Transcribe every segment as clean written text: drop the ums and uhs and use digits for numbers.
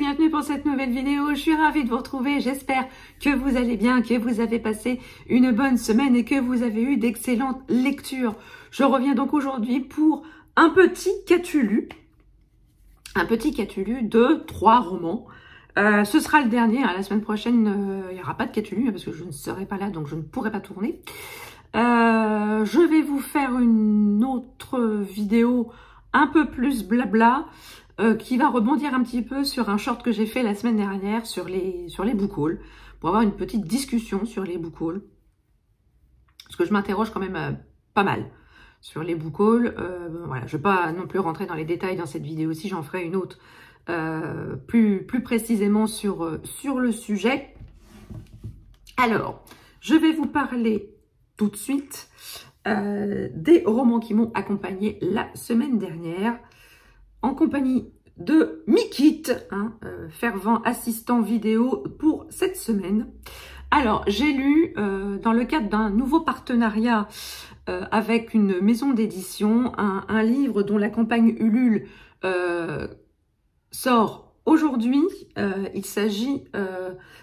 bienvenue pour cette nouvelle vidéo. Je suis ravie de vous retrouver. J'espère que vous allez bien, que vous avez passé une bonne semaine et que vous avez eu d'excellentes lectures. Je reviens donc aujourd'hui pour un petit catulu de 3 romans. Ce sera le dernier. La semaine prochaine, il n'y aura pas de catulu parce que je ne serai pas là, donc je ne pourrai pas tourner. Je vais vous faire une autre vidéo un peu plus blabla qui va rebondir un petit peu sur un short que j'ai fait la semaine dernière sur les book hauls, pour avoir une petite discussion sur les book hauls. Parce que je m'interroge quand même pas mal sur les book hauls. Voilà, je ne vais pas non plus rentrer dans les détails dans cette vidéo-ci, j'en ferai une autre plus précisément sur le sujet. Alors, je vais vous parler tout de suite des romans qui m'ont accompagné la semaine dernière, en compagnie de Mikit, fervent assistant vidéo pour cette semaine. Alors, j'ai lu, dans le cadre d'un nouveau partenariat avec une maison d'édition, un livre dont la campagne Ulule sort aujourd'hui. Il s'agit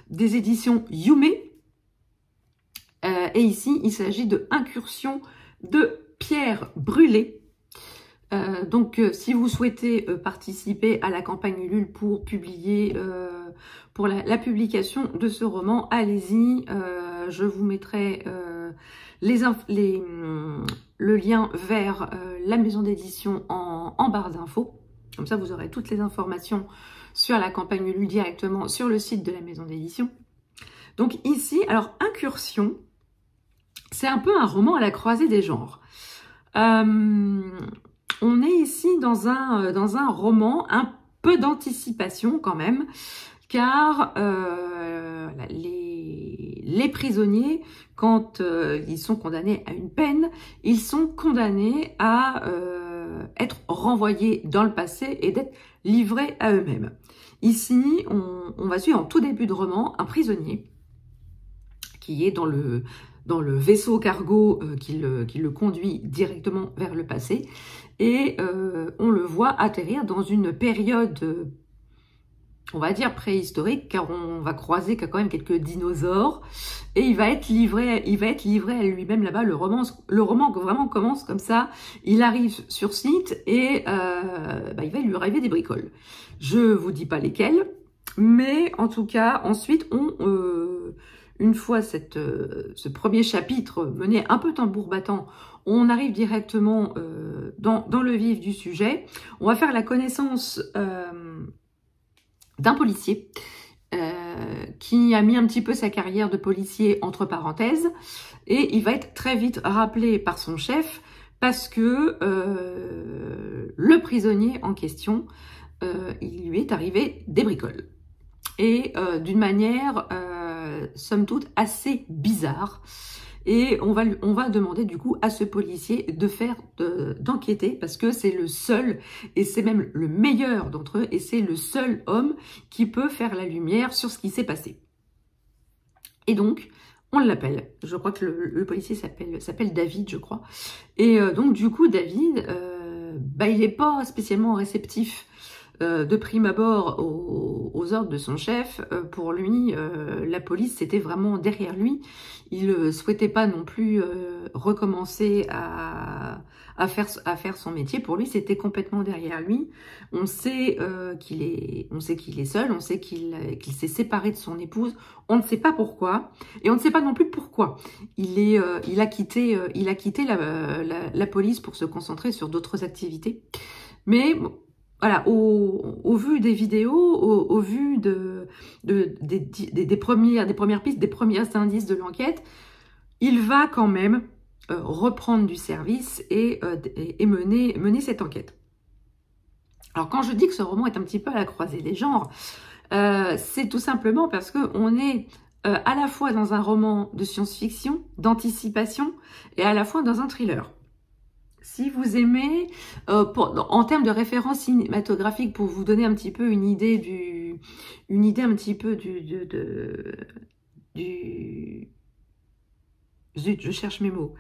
des éditions Yume. Et ici, il s'agit de Incursion de Pierre Brûlé. Donc, si vous souhaitez participer à la campagne Ulule pour publier, pour la publication de ce roman, allez-y. Je vous mettrai le lien vers la maison d'édition en barre d'infos. Comme ça, vous aurez toutes les informations sur la campagne Ulule directement sur le site de la maison d'édition. Donc ici, alors Incursion, c'est un peu un roman à la croisée des genres. On est ici dans un roman un peu d'anticipation quand même, car les prisonniers, quand ils sont condamnés à une peine, ils sont condamnés à être renvoyés dans le passé et d'être livrés à eux-mêmes. Ici, on va suivre en tout début de roman un prisonnier qui est dans le vaisseau cargo qui le conduit directement vers le passé. Et on le voit atterrir dans une période, on va dire préhistorique, car on va croiser quand même quelques dinosaures. Et il va être livré à lui-même là-bas. Le roman vraiment commence comme ça. Il arrive sur site et il va lui arriver des bricoles. Je vous dis pas lesquelles, mais en tout cas, ensuite, une fois ce premier chapitre mené un peu tambour battant, on arrive directement dans le vif du sujet. On va faire la connaissance d'un policier qui a mis un petit peu sa carrière de policier entre parenthèses, et il va être très vite rappelé par son chef parce que le prisonnier en question, il lui est arrivé des bricoles. Et d'une manière somme toute assez bizarre, et on va demander du coup à ce policier d'enquêter, parce que c'est le seul, et c'est même le meilleur d'entre eux, et c'est le seul homme qui peut faire la lumière sur ce qui s'est passé. Et donc on l'appelle, je crois que le policier s'appelle David, je crois, et donc du coup David, il n'est pas spécialement réceptif de prime abord aux ordres de son chef. Pour lui, la police, c'était vraiment derrière lui. Il ne souhaitait pas non plus recommencer à faire son métier. Pour lui, c'était complètement derrière lui. On sait qu'il est seul, on sait qu'il s'est séparé de son épouse. On ne sait pas pourquoi, et on ne sait pas non plus pourquoi. Il a quitté la police pour se concentrer sur d'autres activités. Mais voilà, au vu des vidéos, au vu des premières pistes, des premiers indices de l'enquête, il va quand même reprendre du service et mener cette enquête. Alors quand je dis que ce roman est un petit peu à la croisée des genres, c'est tout simplement parce qu'on est à la fois dans un roman de science-fiction, d'anticipation, et à la fois dans un thriller. Si vous aimez, en termes de référence cinématographique, pour vous donner un petit peu une idée zut, je cherche mes mots,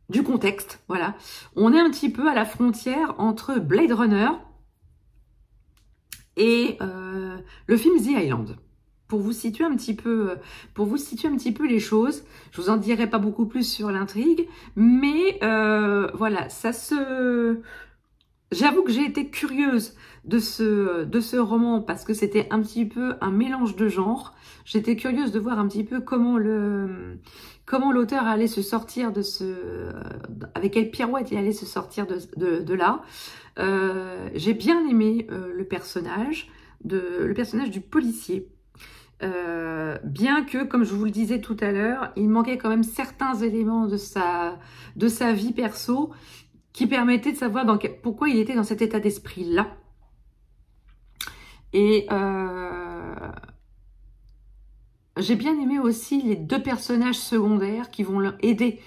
du contexte, voilà. On est un petit peu à la frontière entre Blade Runner et le film The Island. Pour vous situer un petit peu, les choses, je vous en dirai pas beaucoup plus sur l'intrigue, mais voilà, j'avoue que j'ai été curieuse de ce roman parce que c'était un petit peu un mélange de genres. J'étais curieuse de voir un petit peu comment l'auteur allait se sortir avec quelle pirouette il allait se sortir de là. J'ai bien aimé le personnage du policier. Bien que, comme je vous le disais tout à l'heure, il manquait quand même certains éléments de sa vie perso qui permettaient de savoir pourquoi il était dans cet état d'esprit-là. Et j'ai bien aimé aussi les deux personnages secondaires qui vont aider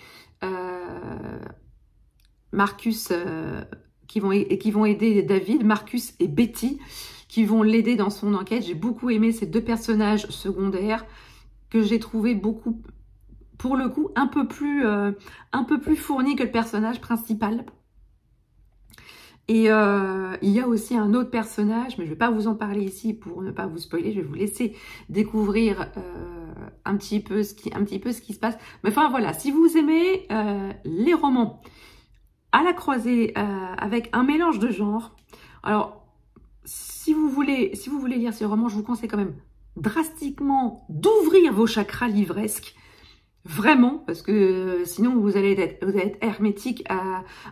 Marcus, qui vont aider David, Marcus et Betty, qui vont l'aider dans son enquête. J'ai beaucoup aimé ces deux personnages secondaires que j'ai trouvé beaucoup, pour le coup, un peu plus fournis que le personnage principal. Et il y a aussi un autre personnage, mais je ne vais pas vous en parler ici pour ne pas vous spoiler. Je vais vous laisser découvrir un petit peu ce qui se passe. Mais enfin voilà, si vous aimez les romans à la croisée avec un mélange de genres, alors si vous voulez lire ces romans, je vous conseille quand même drastiquement d'ouvrir vos chakras livresques. Vraiment, parce que sinon vous allez être hermétique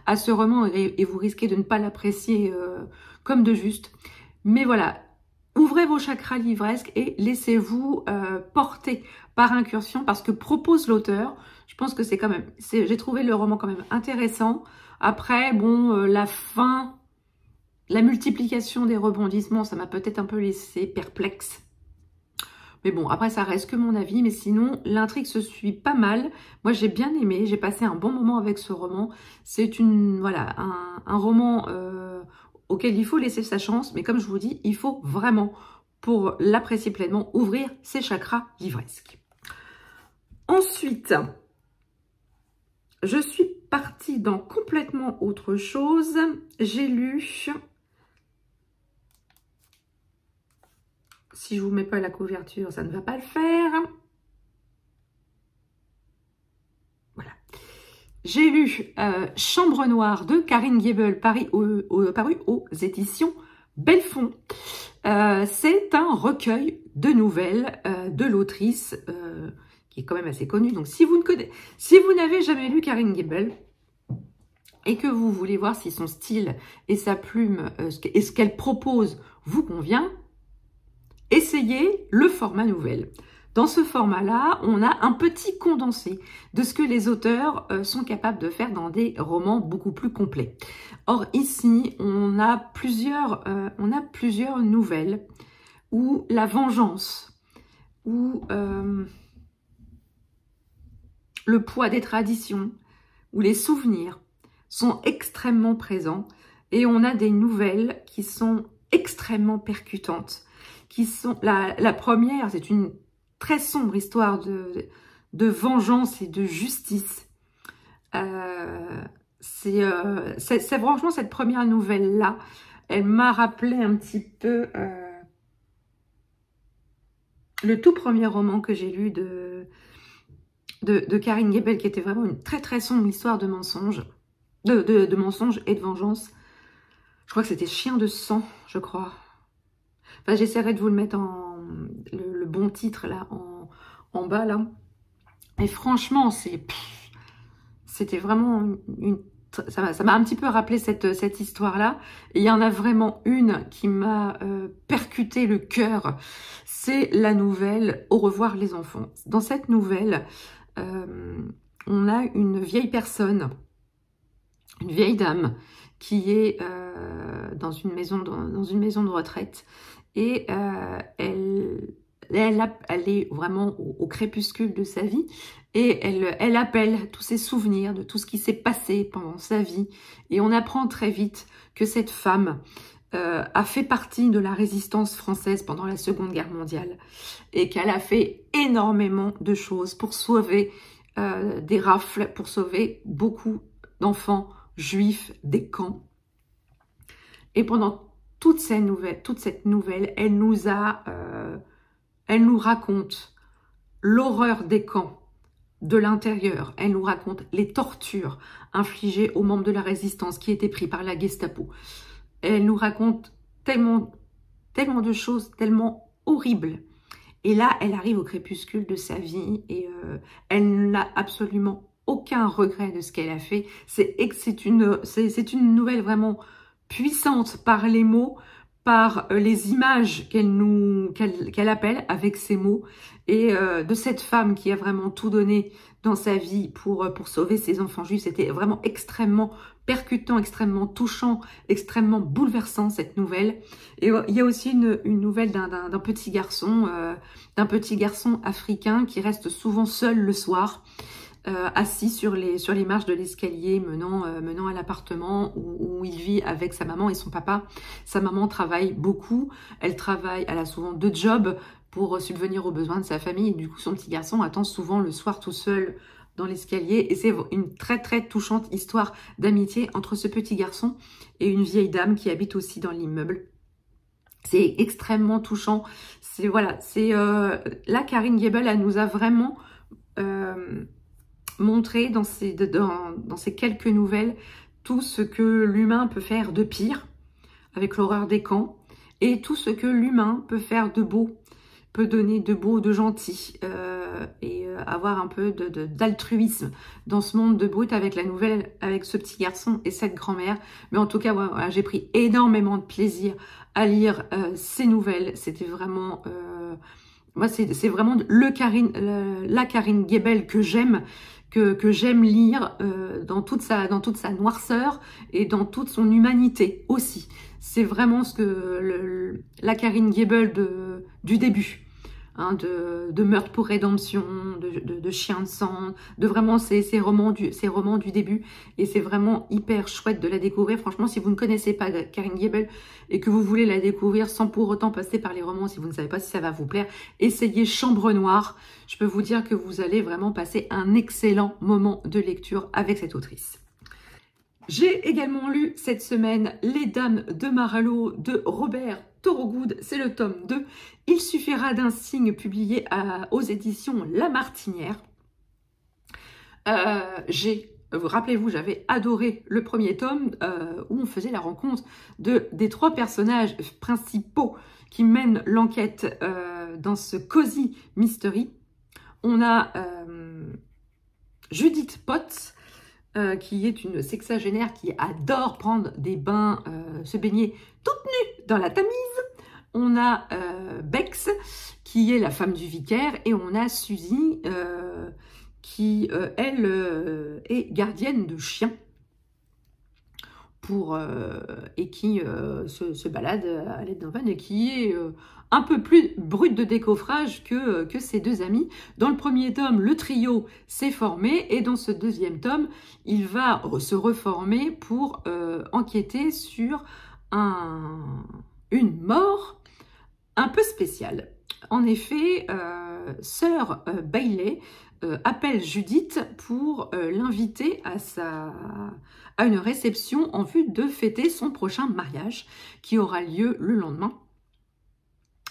à ce roman et vous risquez de ne pas l'apprécier comme de juste. Mais voilà, ouvrez vos chakras livresques et laissez-vous porter par incursion parce que propose l'auteur. Je pense que c'est quand même, j'ai trouvé le roman quand même intéressant. Après, bon, la fin, la multiplication des rebondissements, ça m'a peut-être un peu laissé perplexe. Mais bon, après, ça reste que mon avis. Mais sinon, l'intrigue se suit pas mal. Moi, j'ai bien aimé. J'ai passé un bon moment avec ce roman. C'est voilà, un roman auquel il faut laisser sa chance. Mais comme je vous dis, il faut vraiment, pour l'apprécier pleinement, ouvrir ses chakras livresques. Ensuite, je suis partie dans complètement autre chose. J'ai lu... Si je vous mets pas la couverture, ça ne va pas le faire. Voilà. J'ai lu Chambre Noire de Karine Guébel, paru aux éditions Belfond. C'est un recueil de nouvelles de l'autrice qui est quand même assez connue. Donc, si vous n'avez jamais lu Karine Guébel et que vous voulez voir si son style et sa plume et ce qu'elle propose vous convient, essayez le format nouvelle. Dans ce format-là, on a un petit condensé de ce que les auteurs sont capables de faire dans des romans beaucoup plus complets. Or, ici, on a plusieurs nouvelles où la vengeance, où le poids des traditions, où les souvenirs sont extrêmement présents. Et on a des nouvelles qui sont extrêmement percutantes. La première, c'est une très sombre histoire de vengeance et de justice. C'est franchement cette première nouvelle-là, elle m'a rappelé un petit peu le tout premier roman que j'ai lu de Karine Guébel, qui était vraiment une très très sombre histoire de mensonges, de mensonges et de vengeance. Je crois que c'était Chien de sang, je crois. Enfin, j'essaierai de vous le mettre le bon titre là en bas là. Et franchement, c'était vraiment ça m'a un petit peu rappelé cette histoire-là. Et il y en a vraiment une qui m'a percuté le cœur. C'est la nouvelle Au revoir les enfants. Dans cette nouvelle, on a une vieille personne, une vieille dame, qui est dans une maison de retraite. Et elle est vraiment au crépuscule de sa vie. Et elle appelle tous ses souvenirs de tout ce qui s'est passé pendant sa vie. Et on apprend très vite que cette femme a fait partie de la résistance française pendant la Seconde Guerre mondiale. Et qu'elle a fait énormément de choses pour sauver des rafles, pour sauver beaucoup d'enfants juifs des camps. Et pendant toute cette nouvelle, elle nous raconte l'horreur des camps de l'intérieur. Elle nous raconte les tortures infligées aux membres de la résistance qui étaient pris par la Gestapo. Elle nous raconte tellement de choses, tellement horribles. Et là, elle arrive au crépuscule de sa vie et elle n'a absolument aucun regret de ce qu'elle a fait. C'est une nouvelle vraiment puissante par les mots, par les images qu'elle appelle avec ces mots, et de cette femme qui a vraiment tout donné dans sa vie pour sauver ses enfants juifs. C'était vraiment extrêmement percutant, extrêmement touchant, extrêmement bouleversant cette nouvelle. Et il y a aussi une nouvelle d'un petit garçon africain qui reste souvent seul le soir, assis sur les marches de l'escalier menant à l'appartement où il vit avec sa maman et son papa. Sa maman travaille beaucoup, elle a souvent 2 jobs pour subvenir aux besoins de sa famille, et du coup son petit garçon attend souvent le soir tout seul dans l'escalier, et c'est une très très touchante histoire d'amitié entre ce petit garçon et une vieille dame qui habite aussi dans l'immeuble. C'est extrêmement touchant. Là, Karine Gable, elle nous a vraiment montré dans ces quelques nouvelles tout ce que l'humain peut faire de pire avec l'horreur des camps, et tout ce que l'humain peut faire de beau, peut donner de beau, de gentil, et avoir un peu d'altruisme dans ce monde de brut avec la nouvelle, avec ce petit garçon et cette grand-mère. Mais en tout cas, voilà, j'ai pris énormément de plaisir à lire ces nouvelles. C'était vraiment... moi, c'est vraiment la Karine Gable que j'aime, que j'aime lire dans toute sa noirceur et dans toute son humanité aussi. C'est vraiment ce que la Karine Gable du début, hein, de Meurtre pour rédemption, de Chien de sang, de vraiment ces romans du début. Et c'est vraiment hyper chouette de la découvrir. Franchement, si vous ne connaissez pas Karine Gable et que vous voulez la découvrir sans pour autant passer par les romans, si vous ne savez pas si ça va vous plaire, essayez Chambre Noire. Je peux vous dire que vous allez vraiment passer un excellent moment de lecture avec cette autrice. J'ai également lu cette semaine Les Dames de Marlowe de Robert Thorogood, c'est le tome 2. Il suffira d'un signe, publié aux éditions La Martinière. Rappelez-vous, j'avais adoré le premier tome où on faisait la rencontre des 3 personnages principaux qui mènent l'enquête dans ce cozy mystery. On a Judith Potts, qui est une sexagénaire qui adore prendre des bains, se baigner toute nue dans la Tamise. On a Bex, qui est la femme du vicaire, et on a Suzy, qui, elle, est gardienne de chiens, et qui se balade à l'aide d'un van, et qui est un peu plus brute de décoffrage que ses 2 amis. Dans le premier tome, le trio s'est formé, et dans ce deuxième tome, il va se reformer pour enquêter sur une mort un peu spéciale. En effet, Sir Bailey appelle Judith pour l'inviter à une réception en vue de fêter son prochain mariage qui aura lieu le lendemain.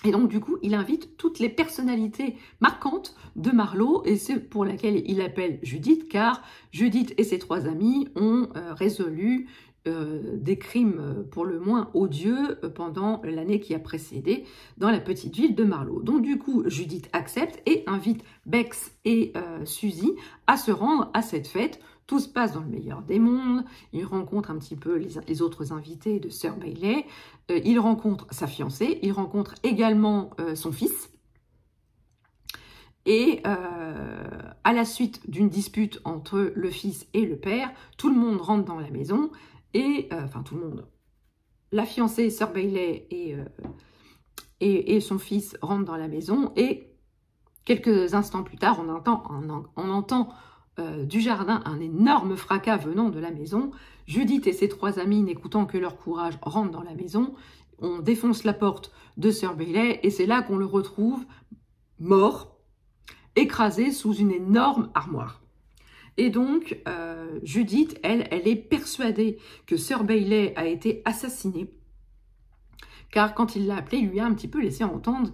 Et donc, du coup, il invite toutes les personnalités marquantes de Marlowe, et c'est pour laquelle il appelle Judith, car Judith et ses 3 amis ont résolu des crimes pour le moins odieux pendant l'année qui a précédé dans la petite ville de Marlowe. Donc, du coup, Judith accepte et invite Bex et Suzy à se rendre à cette fête. Tout se passe dans le meilleur des mondes. Il rencontre un petit peu les autres invités de Sir Bailey. Il rencontre sa fiancée. Il rencontre également son fils. Et à la suite d'une dispute entre le fils et le père, tout le monde rentre dans la maison. Et, enfin, tout le monde. La fiancée, Sir Bailey et son fils rentrent dans la maison. Et quelques instants plus tard, on entend du jardin un énorme fracas venant de la maison. Judith et ses 3 amis, n'écoutant que leur courage, rentrent dans la maison. On défonce la porte de Sir Bailey, et c'est là qu'on le retrouve mort, écrasé sous une énorme armoire. Et donc, Judith, elle est persuadée que Sir Bailey a été assassiné. car quand il l'a appelé, il lui a un petit peu laissé entendre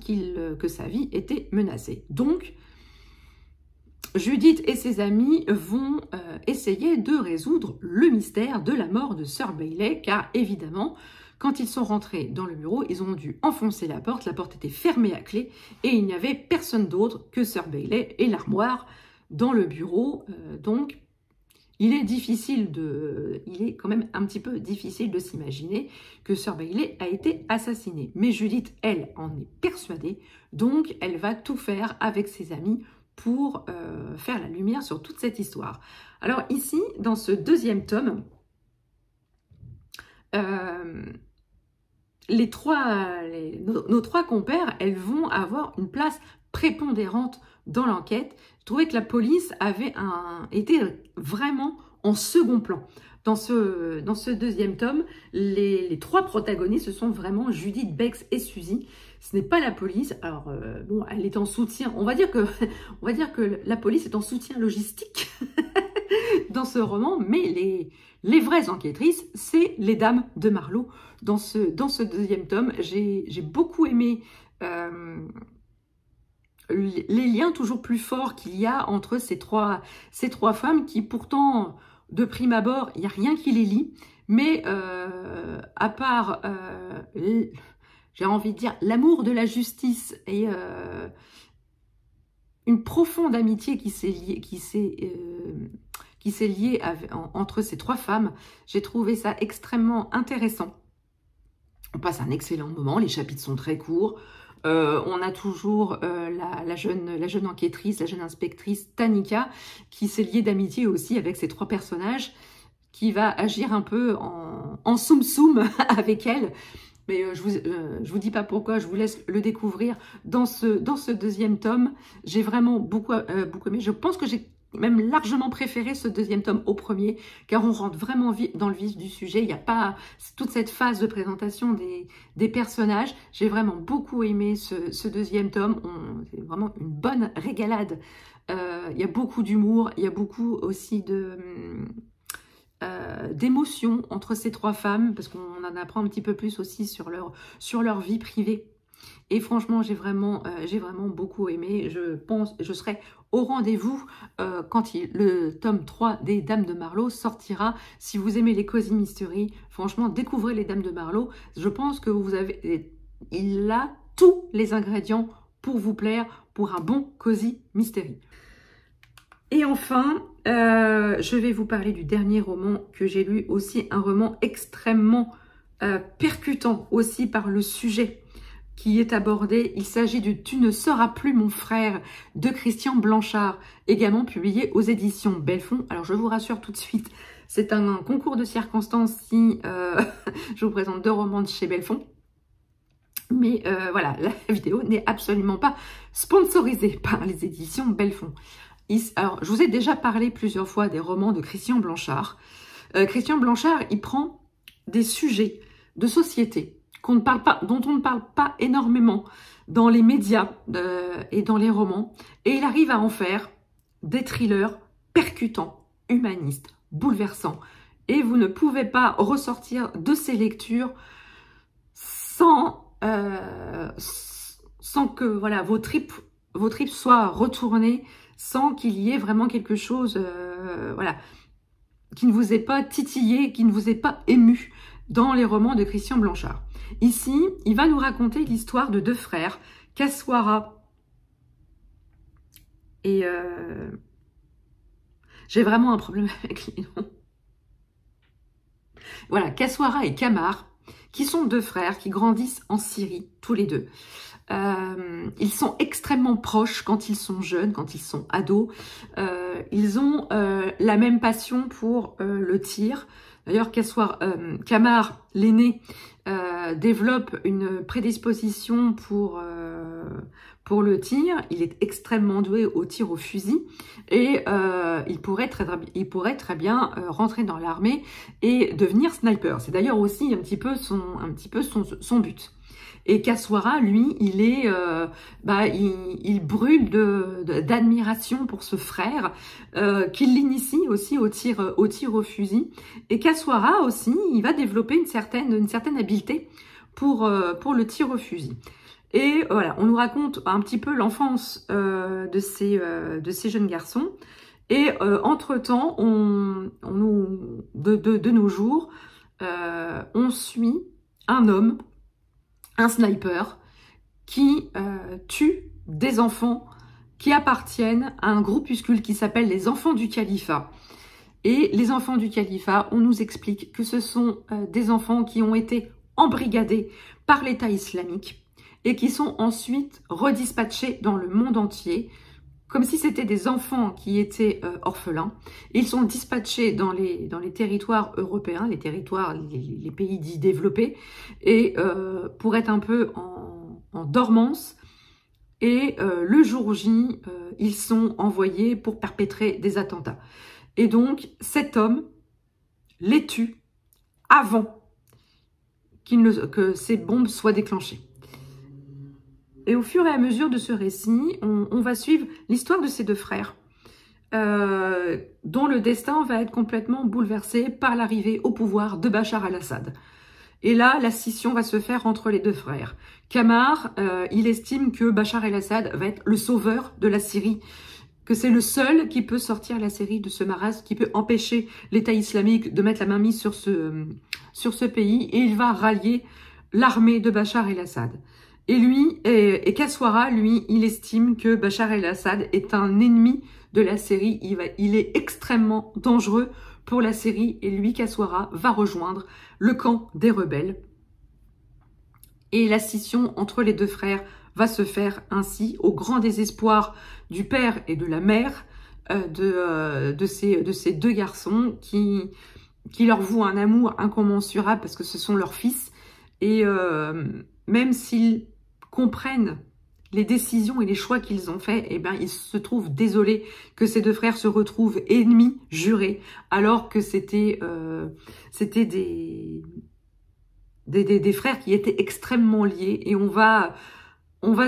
que sa vie était menacée. Donc, Judith et ses amis vont essayer de résoudre le mystère de la mort de Sir Bailey, car évidemment, quand ils sont rentrés dans le bureau, ils ont dû enfoncer la porte était fermée à clé, et il n'y avait personne d'autre que Sir Bailey et l'armoire dans le bureau. Donc, il est quand même un petit peu difficile de s'imaginer que Sir Bailey a été assassiné. Mais Judith, elle, en est persuadée, donc elle va tout faire avec ses amis pour faire la lumière sur toute cette histoire. Alors ici, dans ce deuxième tome, nos trois compères, elles vont avoir une place prépondérante dans l'enquête. Je trouvais que la police était vraiment en second plan. Dans ce deuxième tome, les trois protagonistes, ce sont vraiment Judith, Bex et Suzy. Ce n'est pas la police. Alors, bon, elle est en soutien. On va dire que la police est en soutien logistique dans ce roman, mais les vraies enquêtrices, c'est les dames de Marlowe. Dans ce deuxième tome, j'ai beaucoup aimé les liens toujours plus forts qu'il y a entre ces trois femmes qui pourtant, de prime abord, il n'y a rien qui les lie, mais à part, j'ai envie de dire, l'amour de la justice et une profonde amitié qui s'est liée entre ces trois femmes, j'ai trouvé ça extrêmement intéressant. On passe un excellent moment, les chapitres sont très courts. On a toujours la jeune enquêtrice, la jeune inspectrice Tanika, qui s'est liée d'amitié aussi avec ces trois personnages, qui va agir un peu en soum-soum avec elle. Mais je vous dis pas pourquoi, je vous laisse le découvrir dans ce deuxième tome. J'ai vraiment beaucoup aimé. Je pense que j'ai même largement préféré ce deuxième tome au premier, car on rentre vraiment dans le vif du sujet. Il n'y a pas toute cette phase de présentation des personnages. J'ai vraiment beaucoup aimé ce deuxième tome. C'est vraiment une bonne régalade. Il y a beaucoup d'humour, il y a beaucoup aussi d'émotions entre ces trois femmes, parce qu'on en apprend un petit peu plus aussi sur leur vie privée. Et franchement, j'ai vraiment beaucoup aimé. Je serai au rendez-vous quand le tome 3 des Dames de Marlowe sortira. Si vous aimez les Cozy Mystery, franchement, découvrez les Dames de Marlowe. Je pense que il a tous les ingrédients pour vous plaire, pour un bon Cozy Mystery. Et enfin, je vais vous parler du dernier roman que j'ai lu, aussi un roman extrêmement percutant aussi par le sujet qui est abordé. Il s'agit de « Tu ne seras plus mon frère » de Christian Blanchard, également publié aux éditions Belfond. Alors je vous rassure tout de suite, c'est un concours de circonstances si je vous présente deux romans de chez Belfond. Mais voilà, la vidéo n'est absolument pas sponsorisée par les éditions Belfond. Alors, je vous ai déjà parlé plusieurs fois des romans de Christian Blanchard. Christian Blanchard, il prend des sujets de société dont on ne parle pas énormément dans les médias et dans les romans, et il arrive à en faire des thrillers percutants, humanistes, bouleversants. Et vous ne pouvez pas ressortir de ces lectures sans que voilà, vos tripes soient retournées, sans qu'il y ait vraiment quelque chose voilà, qui ne vous ait pas titillé, qui ne vous ait pas ému dans les romans de Christian Blanchard. Ici, il va nous raconter l'histoire de deux frères, Kaswara et... j'ai vraiment un problème avec les noms. Voilà, Kaswara et Kamar, qui sont deux frères qui grandissent en Syrie, tous les deux. Ils sont extrêmement proches quand ils sont jeunes, quand ils sont ados. Ils ont la même passion pour le tir. D'ailleurs, Kamar, l'aîné, développe une prédisposition pour le tir. Il est extrêmement doué au tir au fusil et il pourrait très bien rentrer dans l'armée et devenir sniper. C'est d'ailleurs aussi un petit peu son but. Et Kaswara, lui, il brûle d'admiration pour ce frère qui l'initie aussi au tir au fusil. Et Kaswara aussi, il va développer une certaine habileté pour le tir au fusil. Et voilà, on nous raconte un petit peu l'enfance de ces jeunes garçons. Et entre-temps, de nos jours, on suit un homme, un sniper, qui tue des enfants qui appartiennent à un groupuscule qui s'appelle les Enfants du Califat. Et les Enfants du Califat, on nous explique que ce sont des enfants qui ont été embrigadés par l'État islamique et qui sont ensuite redispatchés dans le monde entier, comme si c'était des enfants qui étaient orphelins. Ils sont dispatchés dans les territoires européens, les pays dits développés, et pour être un peu en dormance. Et le jour J, ils sont envoyés pour perpétrer des attentats. Et donc, cet homme les tue avant que ces bombes soient déclenchées. Et au fur et à mesure de ce récit, on va suivre l'histoire de ces deux frères, dont le destin va être complètement bouleversé par l'arrivée au pouvoir de Bachar al-Assad. Et là, la scission va se faire entre les deux frères. Kamar, il estime que Bachar el-Assad va être le sauveur de la Syrie, que c'est le seul qui peut sortir la Syrie de ce marasme, qui peut empêcher l'État islamique de mettre la mainmise sur ce pays, et il va rallier l'armée de Bachar el-Assad. Et lui, et Kaswara, lui, il estime que Bachar el-Assad est un ennemi de la Syrie. Il est extrêmement dangereux pour la Syrie. Et lui, Kaswara, va rejoindre le camp des rebelles. Et la scission entre les deux frères va se faire ainsi, au grand désespoir du père et de la mère de ces deux garçons qui leur vouent un amour incommensurable parce que ce sont leurs fils. Et même s'ils comprennent les décisions et les choix qu'ils ont faits, eh ben, ils se trouvent désolés que ces deux frères se retrouvent ennemis jurés, alors que c'était des frères qui étaient extrêmement liés. Et on va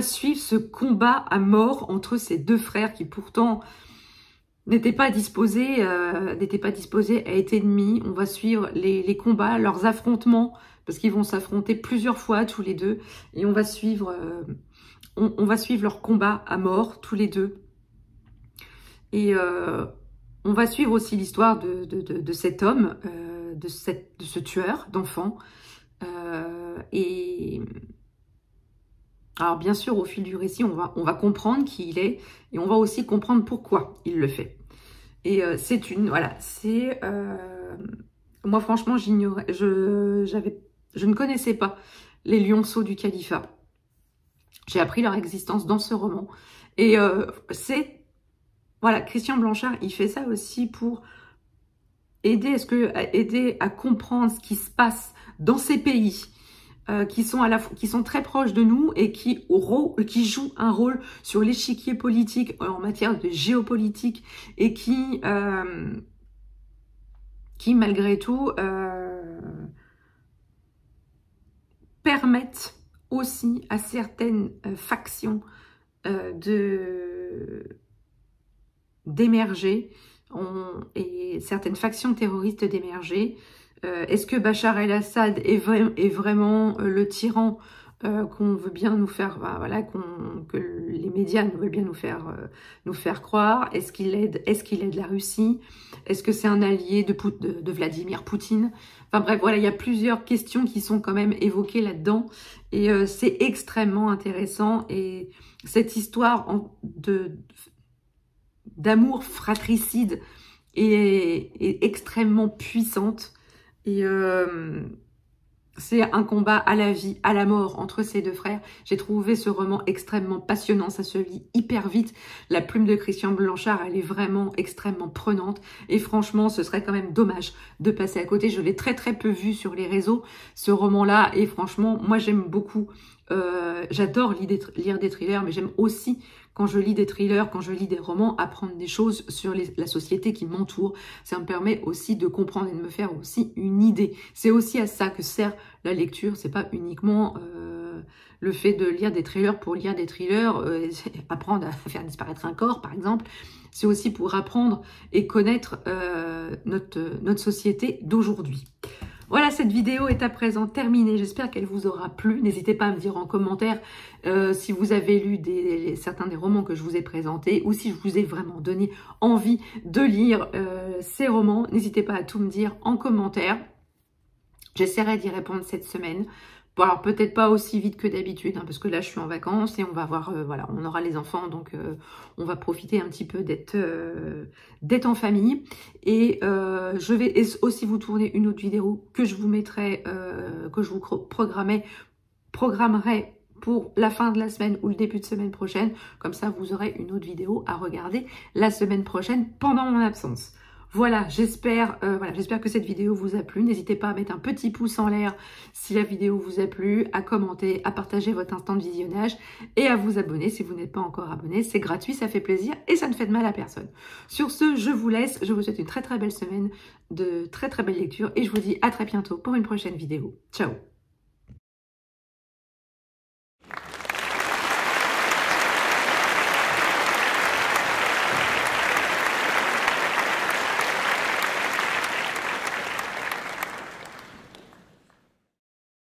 suivre ce combat à mort entre ces deux frères qui pourtant n'étaient pas disposés à être ennemis. On va suivre les combats, leurs affrontements, parce qu'ils vont s'affronter plusieurs fois tous les deux, et on va suivre leur combat à mort tous les deux. Et on va suivre aussi l'histoire de cet homme, de ce tueur d'enfants. Et alors bien sûr, au fil du récit, on va comprendre qui il est, et on va aussi comprendre pourquoi il le fait. Et moi franchement, j'ignorais, je ne connaissais pas les lionceaux du califat. J'ai appris leur existence dans ce roman. Et voilà, Christian Blanchard, il fait ça aussi pour aider à comprendre ce qui se passe dans ces pays qui sont très proches de nous et qui jouent un rôle sur l'échiquier politique en matière de géopolitique, et qui malgré tout permettent aussi à certaines factions d'émerger, et certaines factions terroristes d'émerger. Est-ce que Bachar el-Assad est vraiment le tyran qu'on veut bien nous faire, que les médias veulent bien nous faire croire? Est-ce qu'il aide la Russie? Est-ce que c'est un allié de Vladimir Poutine? Enfin bref, voilà, il y a plusieurs questions qui sont quand même évoquées là-dedans, et c'est extrêmement intéressant. Et cette histoire d'amour fratricide est extrêmement puissante. Et c'est un combat à la vie, à la mort entre ces deux frères. J'ai trouvé ce roman extrêmement passionnant, ça se lit hyper vite. La plume de Christian Blanchard, elle est vraiment extrêmement prenante. Et franchement, ce serait quand même dommage de passer à côté. Je l'ai très très peu vu sur les réseaux, ce roman-là. Et franchement, moi j'aime beaucoup. J'adore lire des thrillers, mais j'aime aussi, quand je lis des thrillers, quand je lis des romans, apprendre des choses sur la société qui m'entoure. Ça me permet aussi de comprendre et de me faire aussi une idée. C'est aussi à ça que sert la lecture. C'est pas uniquement le fait de lire des thrillers pour lire des thrillers, apprendre à faire disparaître un corps, par exemple. C'est aussi pour apprendre et connaître notre société d'aujourd'hui. Voilà, cette vidéo est à présent terminée. J'espère qu'elle vous aura plu. N'hésitez pas à me dire en commentaire si vous avez lu certains des romans que je vous ai présentés ou si je vous ai vraiment donné envie de lire ces romans. N'hésitez pas à tout me dire en commentaire. J'essaierai d'y répondre cette semaine. Bon, alors peut-être pas aussi vite que d'habitude, hein, parce que là je suis en vacances et on va voir, voilà, on aura les enfants, donc on va profiter un petit peu d'être en famille. Et je vais aussi vous tourner une autre vidéo que je vous mettrai, que je vous programmerai pour la fin de la semaine ou le début de semaine prochaine. Comme ça, vous aurez une autre vidéo à regarder la semaine prochaine pendant mon absence. Voilà, j'espère que cette vidéo vous a plu. N'hésitez pas à mettre un petit pouce en l'air si la vidéo vous a plu, à commenter, à partager votre instant de visionnage et à vous abonner si vous n'êtes pas encore abonné. C'est gratuit, ça fait plaisir et ça ne fait de mal à personne. Sur ce, je vous laisse. Je vous souhaite une très très belle semaine, de très très belles lectures et je vous dis à très bientôt pour une prochaine vidéo. Ciao!